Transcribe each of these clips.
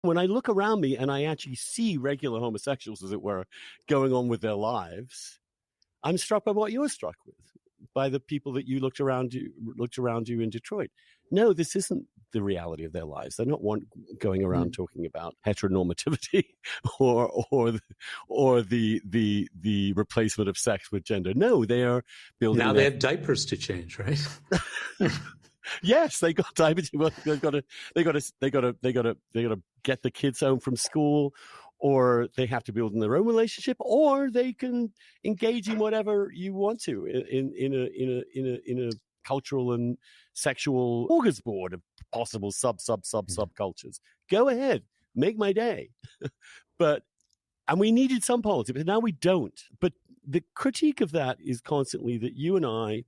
When I look around me and I actually see regular homosexuals, as it were, going on with their lives, I'm struck by what you're struck with, by the people that you looked around you in Detroit. No, this isn't the reality of their lives. They're not going around talking about heteronormativity or the replacement of sex with gender. No, they are building. Now they have diapers to change, right? Yes, they got diabetes. Well, they got to get the kids home from school, or they have to build in their own relationship, or they can engage in whatever you want to in a cultural and sexual smorgasbord of possible subcultures. Go ahead, make my day. And we needed some politics, but now we don't. But the critique of that is constantly that you and I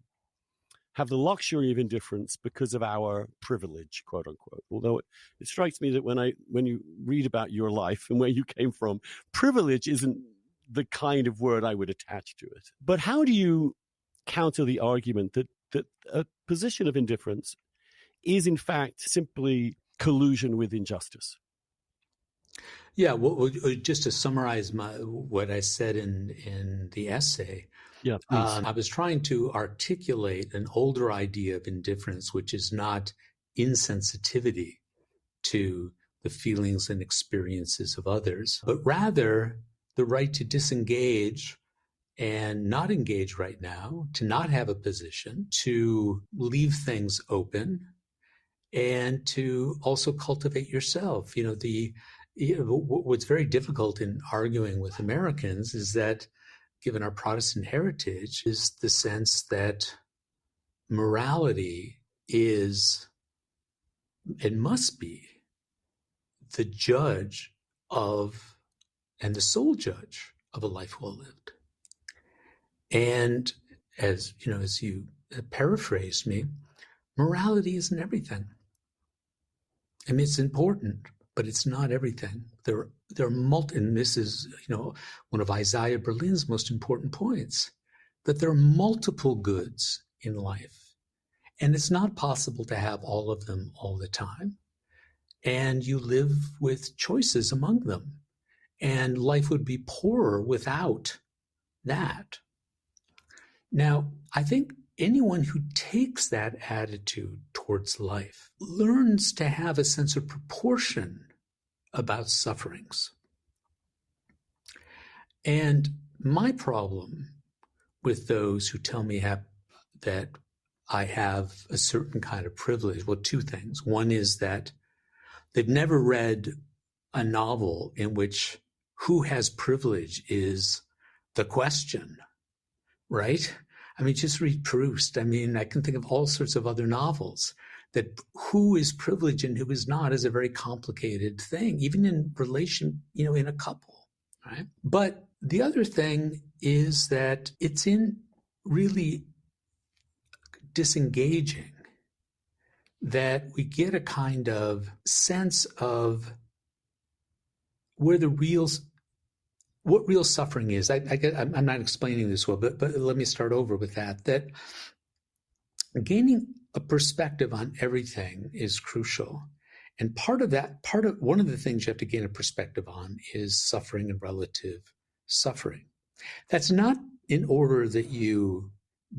have the luxury of indifference because of our privilege, quote unquote. Although it strikes me that when you read about your life and where you came from, privilege isn't the kind of word I would attach to it. But how do you counter the argument that a position of indifference is in fact simply collusion with injustice? Yeah, well, just to summarize what I said in the essay, yeah, I was trying to articulate an older idea of indifference, which is not insensitivity to the feelings and experiences of others, but rather the right to disengage and not engage right now, to not have a position, to leave things open, and to also cultivate yourself. What's very difficult in arguing with Americans is that, given our Protestant heritage, is the sense that morality is and must be the judge of and the sole judge of a life well lived. And as you paraphrased me, morality isn't everything. I mean, it's important, but it's not everything. There are and this is, one of Isaiah Berlin's most important points, that there are multiple goods in life, and it's not possible to have all of them all the time. And you live with choices among them, and life would be poorer without that. Now, I think anyone who takes that attitude towards life learns to have a sense of proportion about sufferings. And my problem with those who tell me that I have a certain kind of privilege, well, two things. One is that they've never read a novel in which who has privilege is the question, right? I mean, just read Proust. I mean, I can think of all sorts of other novels that who is privileged and who is not is a very complicated thing, even in relation, in a couple, right? But the other thing is that it's in really disengaging that we get a kind of sense of what real suffering is. I'm not explaining this well, but let me start over with that gaining a perspective on everything is crucial. And one of the things you have to gain a perspective on is suffering and relative suffering. That's not in order that you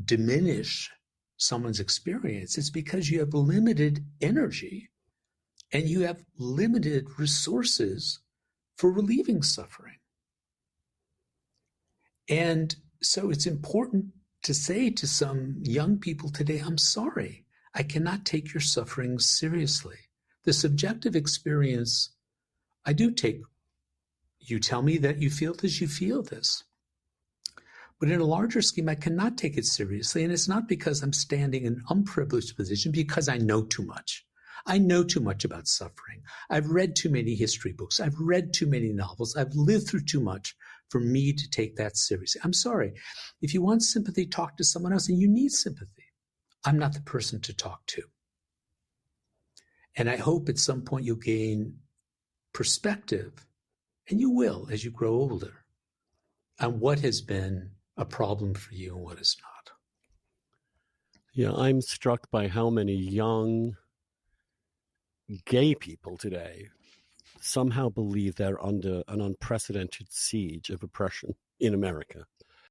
diminish someone's experience. It's because you have limited energy and you have limited resources for relieving suffering. And so it's important to say to some young people today, I'm sorry, I cannot take your suffering seriously. The subjective experience, I do take. You tell me that you feel this. But in a larger scheme, I cannot take it seriously. And it's not because I'm standing in an unprivileged position, because I know too much. I know too much about suffering. I've read too many history books. I've read too many novels. I've lived through too much for me to take that seriously. I'm sorry. If you want sympathy, talk to someone else, and you need sympathy. I'm not the person to talk to. And I hope at some point you'll gain perspective, and you will as you grow older, on what has been a problem for you and what is not. Yeah, I'm struck by how many young gay people today somehow believe they're under an unprecedented siege of oppression in America.